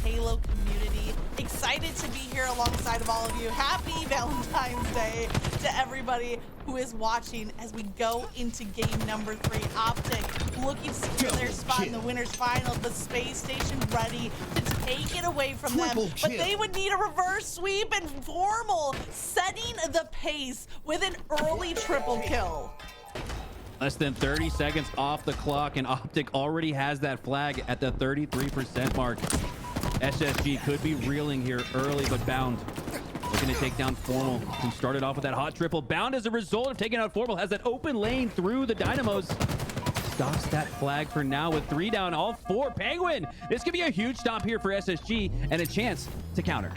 Halo community. Excited to be here alongside of all of you. Happy Valentine's Day to everybody who is watching as we go into game number 3. OpTic looking to secure their spot in the winner's final. The space station ready to take it away from them, but they would need a reverse sweep, and Formal setting the pace with an early triple kill. Less than 30 seconds off the clock, and OpTic already has that flag at the 33% mark. SSG could be reeling here early, but Bound looking to take down Formal, who started off with that hot triple. Bound, as a result of taking out Formal, has that open lane through the Dynamos. Stops that flag for now with 3 down, all 4. Penguin, this could be a huge stop here for SSG and a chance to counter.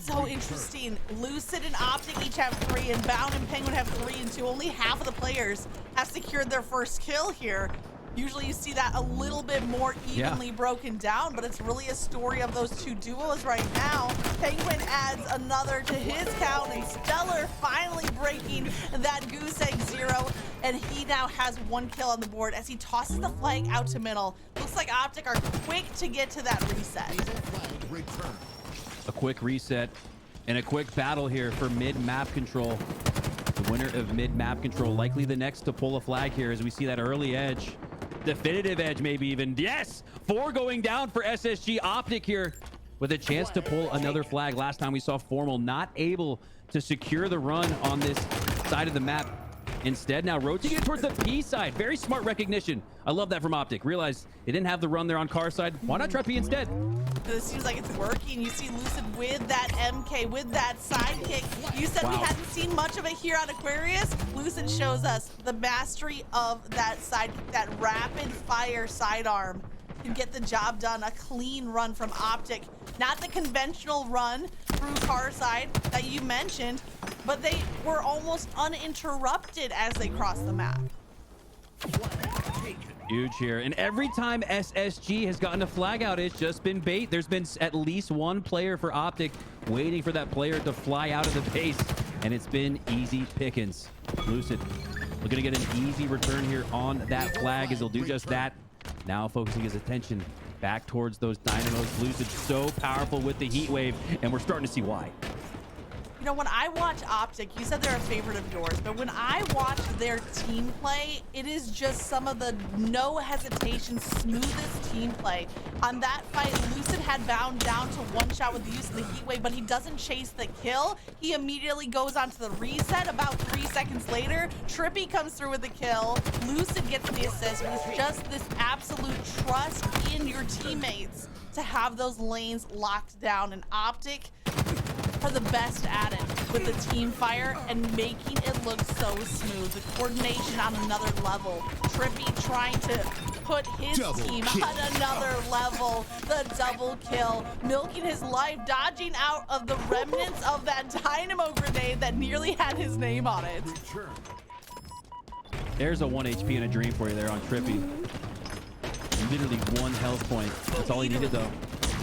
So interesting. Lucid and OpTic each have 3, and Bound and Penguin have 3 and 2. Only half of the players have secured their first kill here. Usually you see that a little bit more evenly broken down, but it's really a story of those two duos right now. Penguin adds another to his count, and Stellar finally breaking that goose egg 0, and he now has 1 kill on the board as he tosses the flag out to middle. Looks like OpTic are quick to get to that reset. A quick reset and a quick battle here for mid-map control. The winner of mid-map control, likely the next to pull a flag here as we see that early edge. Definitive edge, maybe even. Yes! 4 going down for SSG. OpTic here with a chance to pull another flag. Last time we saw Formal not able to secure the run on this side of the map. Instead, now rotating towards the P side. Very smart recognition. I love that from OpTic. Realize they didn't have the run there on car side. Why not try P instead? It seems like it's working. You see Lucid with that MK, with that sidekick. You said we hadn't seen much of it here on Aquarius. Lucid shows us the mastery of that sidekick, that rapid fire sidearm. Can get the job done. A clean run from OpTic. Not the conventional run through car side that you mentioned, but they were almost uninterrupted as they crossed the map. Huge here. And every time SSG has gotten a flag out, it's just been bait. There's been at least one player for OpTic waiting for that player to fly out of the base, and it's been easy pickings. Lucid looking to get an easy return here on that flag as he'll do just that. Now focusing his attention back towards those Dynamos. Lucid so powerful with the heat wave, and we're starting to see why. You know, when I watch OpTic, you said they're a favorite of yours, but when I watch their team play, it is just some of the no hesitation, smoothest team play. On that fight, Lucid had Bound down to 1 shot with the use of the heat wave, but he doesn't chase the kill. He immediately goes on to the reset. About 3 seconds later, Trippy comes through with the kill. Lucid gets the assist. It's just this absolute trust in your teammates to have those lanes locked down, and OpTic are the best at it with the team fire and making it look so smooth. The coordination on another level. Trippy trying to put his team on another level. The double kill, milking his life, dodging out of the remnants of that dynamo grenade that nearly had his name on it. There's a 1 HP and a dream for you there on Trippy. Literally 1 health point. That's all he needed, though.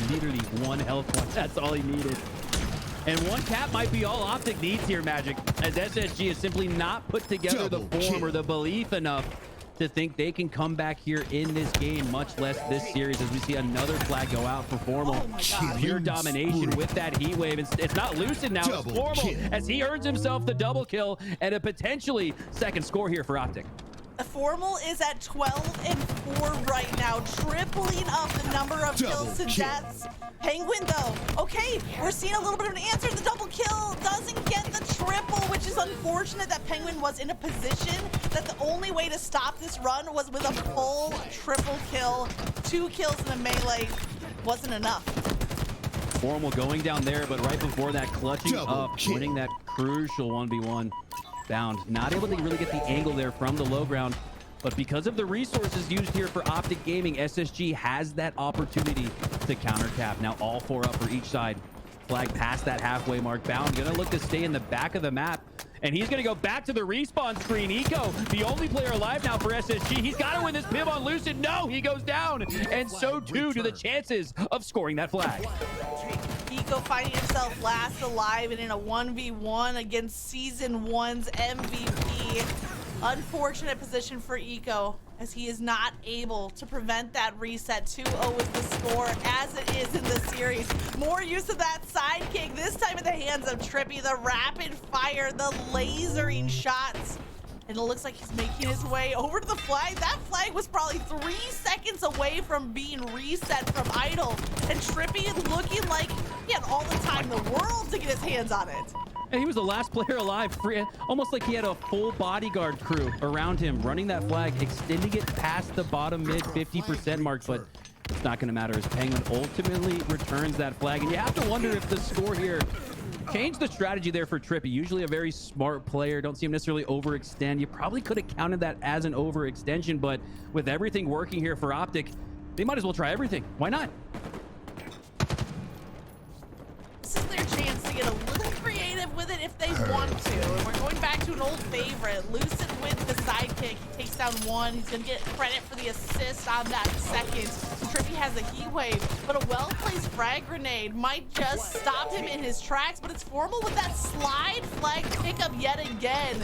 Literally 1 health point. That's all he needed. And 1 cap might be all OpTic needs here, Magic, as SSG has simply not put together the form or the belief enough to think they can come back here in this game, much less this series, as we see another flag go out for Formal. Pure domination with that heat wave. It's not Lucid now, it's Formal, as he earns himself the double kill and a potentially second score here for OpTic. Formal is at 12 and 4 right now, tripling up the number of kills to deaths. Penguin, though, okay, we're seeing a little bit of an answer. The double kill doesn't get the triple, which is unfortunate that Penguin was in a position that the only way to stop this run was with a full triple kill. 2 kills in a melee wasn't enough. Formal going down there, but right before that, clutching up, winning that crucial 1v1. Bound not able to really get the angle there from the low ground, but because of the resources used here for OpTic Gaming, SSG has that opportunity to counter cap. Now all 4 up for each side. Flag past that halfway mark. Bound gonna look to stay in the back of the map, and he's gonna go back to the respawn screen. Eco, the only player alive now for SSG. He's got to win this piv on Lucid. No, he goes down, and so too do the chances of scoring that flag. Eco finding himself last alive and in a 1v1 against Season 1's MVP. Unfortunate position for Eco, as he is not able to prevent that reset. 2-0 is the score as it is in the series. More use of that sidekick, this time in the hands of Trippy. The rapid fire, the lasering shots. And it looks like he's making his way over to the flag. That flag was probably 3 seconds away from being reset from idle. And Trippy looking like he had all the time in the world to get his hands on it. And he was the last player alive, almost like he had a full bodyguard crew around him, running that flag, extending it past the bottom mid 50% mark, but it's not going to matter as Penguin ultimately returns that flag. And you have to wonder if the score here changed the strategy there for Trippy. Usually a very smart player. Don't see him necessarily overextend. You probably could have counted that as an overextension, but with everything working here for OpTic, they might as well try everything. Why not? This is their chance to get a little creative with it if they want to. And we're going back to an old favorite. Lucid with the sidekick. He takes down one. He's going to get credit for the assist on that second. Trippy has a heat wave, but a well-placed frag grenade might just stop him in his tracks, but it's Formal with that slide flag pickup yet again.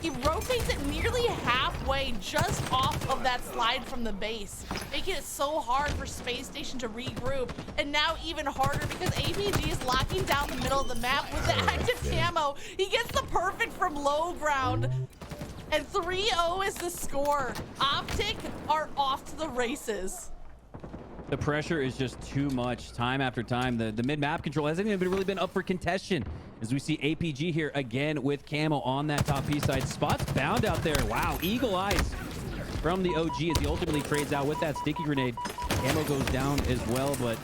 He rotates it nearly halfway just off of that slide from the base, making it so hard for Space Station to regroup, and now even harder because APG is locking down the middle of the map with the active camo. He gets the perfect from low ground, and 3-0 is the score. OpTic are off to the races. The pressure is just too much time after time. The mid-map control hasn't even really been up for contention as we see APG here again with camo on that top P side. Spot's bound out there. Wow, eagle eyes from the OG as he ultimately trades out with that sticky grenade. Camo goes down as well, but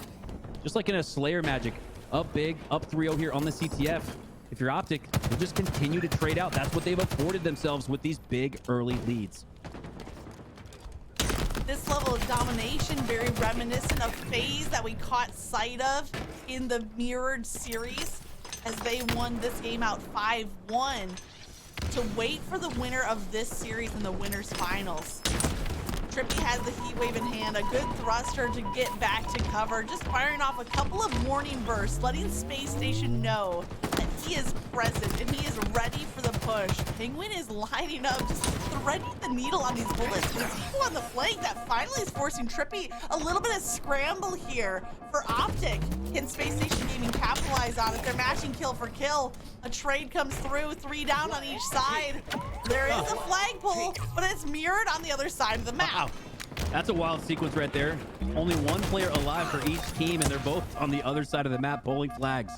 just like in a Slayer magic, up big, up 3-0 here on the CTF. If you're OpTic, you'll just continue to trade out. That's what they've afforded themselves with these big early leads. This level of domination, very reminiscent of FaZe that we caught sight of in the mirrored series as they won this game out 5-1 to wait for the winner of this series in the winners finals. Trippy has the heat wave in hand, a good thruster to get back to cover, just firing off a couple of warning bursts, letting Space Station know that he is present and he is ready for the push. Penguin is lining up, just threading the needle on these bullets. But it's people on the flank that finally is forcing Trippy a little bit of scramble here for OpTic. Can Space Station Gaming capitalize on it? They're matching kill for kill. A trade comes through, 3 down on each side. There is a flagpole, but it's mirrored on the other side of the map. Wow. That's a wild sequence right there. Only one player alive for each team, and they're both on the other side of the map pulling flags.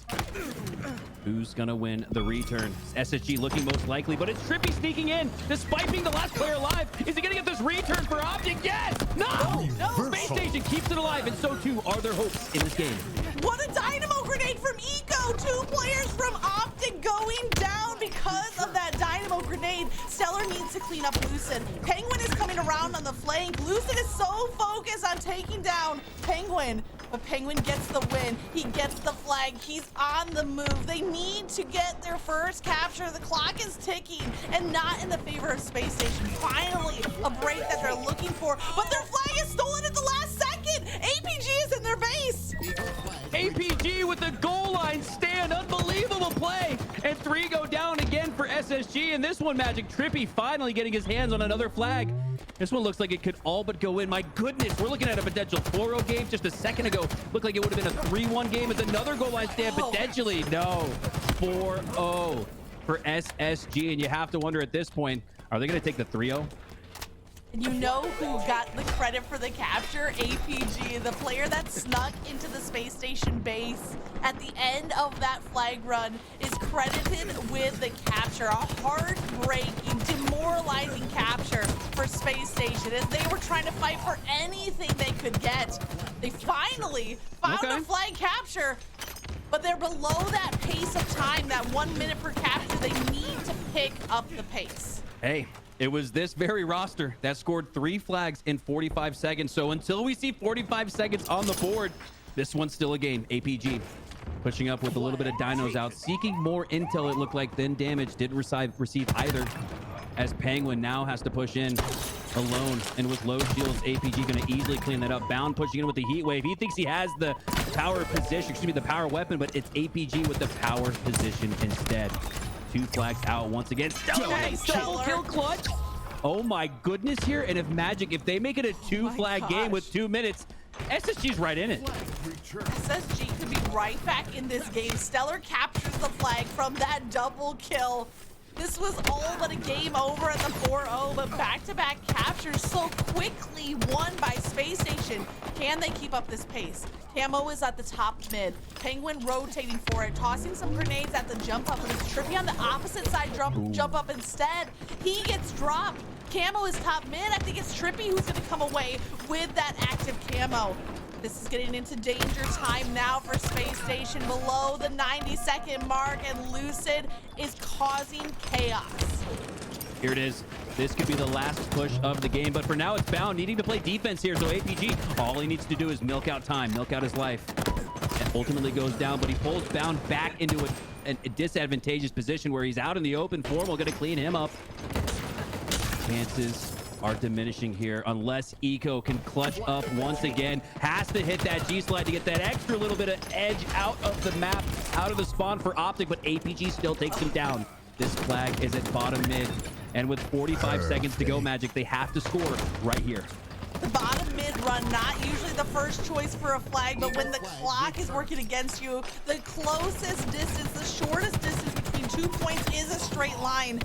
Who's gonna win the return? SSG looking most likely, but it's Trippy sneaking in despite being the last player alive. Is he gonna get this return for OpTic? Yes! No! Space Station keeps it alive, and so too are their hopes in this game. What a dynamo grenade from Eco! 2 players from OpTic going down because of that dynamo grenade. Stellar needs to clean up Lucid. Penguin is coming around on the flank. Lucid is so focused on taking down Penguin, but Penguin gets the win. He gets the flag. He's on the move. They need to get their first capture. The clock is ticking and not in the favor of Space Station. Finally, a break that they're looking for, but their flag is stolen at the last second. APG is in their base. APG with the goal line stand. Unbelievable play. And 3 go down again for SSG. And this one, Magic Trippy finally getting his hands on another flag. This one looks like it could all but go in. My goodness, we're looking at a potential 4-0 game. Just a second ago, looked like it would have been a 3-1 game. It's another goal line stand potentially. No, 4-0 for SSG. And you have to wonder at this point, are they going to take the 3-0? And you know who got the credit for the capture? APG, the player that snuck into the Space Station base at the end of that flag run, is credited with the capture. A heartbreaking, demoralizing capture for Space Station as they were trying to fight for anything they could get. They finally found a flag capture, but they're below that pace of time, that 1 minute per capture. They need to pick up the pace. Hey, it was this very roster that scored 3 flags in 45 seconds. So until we see 45 seconds on the board, this one's still a game. APG pushing up with a little bit of dinos out, seeking more intel, it looked like, than damage. Didn't receive either, as Penguin now has to push in alone. And with low shields, APG going to easily clean that up. Bound pushing in with the heat wave. He thinks he has the power position, excuse me, the power weapon, but it's APG with the power position instead. 2 flags out once again. Double kill clutch. Oh my goodness here. And if Magic, if they make it a 2 flag game with 2 minutes, SSG's right in it. SSG could be right back in this game. Stellar captures the flag from that double kill. This was all but a game over at the 4-0, but back-to-back captures so quickly won by Space Station. Can they keep up this pace? Camo is at the top mid. Penguin rotating for it, tossing some grenades at the jump up, but it's Trippy on the opposite side jump up instead. He gets dropped. Camo is top mid. I think it's Trippy who's gonna come away with that active camo. This is getting into danger time now for Space Station below the 90-second mark, and Lucid is causing chaos. Here it is. This could be the last push of the game, but for now it's Bound needing to play defense here. So APG, all he needs to do is milk out time, milk out his life. And ultimately goes down, but he pulls Bound back into a disadvantageous position where he's out in the open. Formal gonna clean him up. Chances are diminishing here unless Eco can clutch up once again. Has to hit that G-slide to get that extra little bit of edge out of the map, out of the spawn for OpTic, but APG still takes him down. This flag is at bottom mid, and with 45 seconds to go, Magic, they have to score right here. The bottom mid run, not usually the first choice for a flag, but when the clock is working against you, the closest distance, the shortest distance between 2 points is a straight line.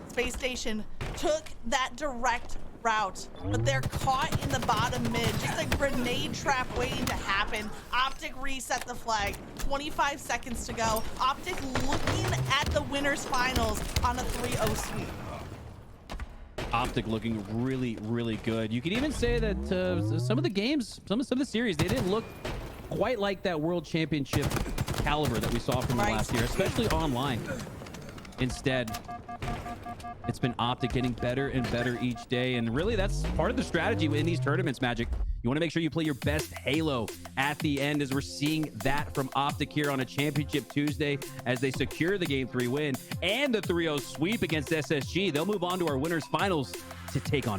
Space Station took that direct route, but they're caught in the bottom mid. Just a grenade trap waiting to happen. OpTic reset the flag. 25 seconds to go. OpTic looking at the winners finals on a 3-0 sweep. OpTic looking really, really good. You could even say that some of the games, some of the series, they didn't look quite like that World Championship caliber that we saw from the last year, especially online. Instead, it's been OpTic getting better and better each day, and really that's part of the strategy in these tournaments, Magic. You want to make sure you play your best Halo at the end, as we're seeing that from OpTic here on a Championship Tuesday as they secure the Game 3 win and the 3-0 sweep against SSG. They'll move on to our winners finals to take on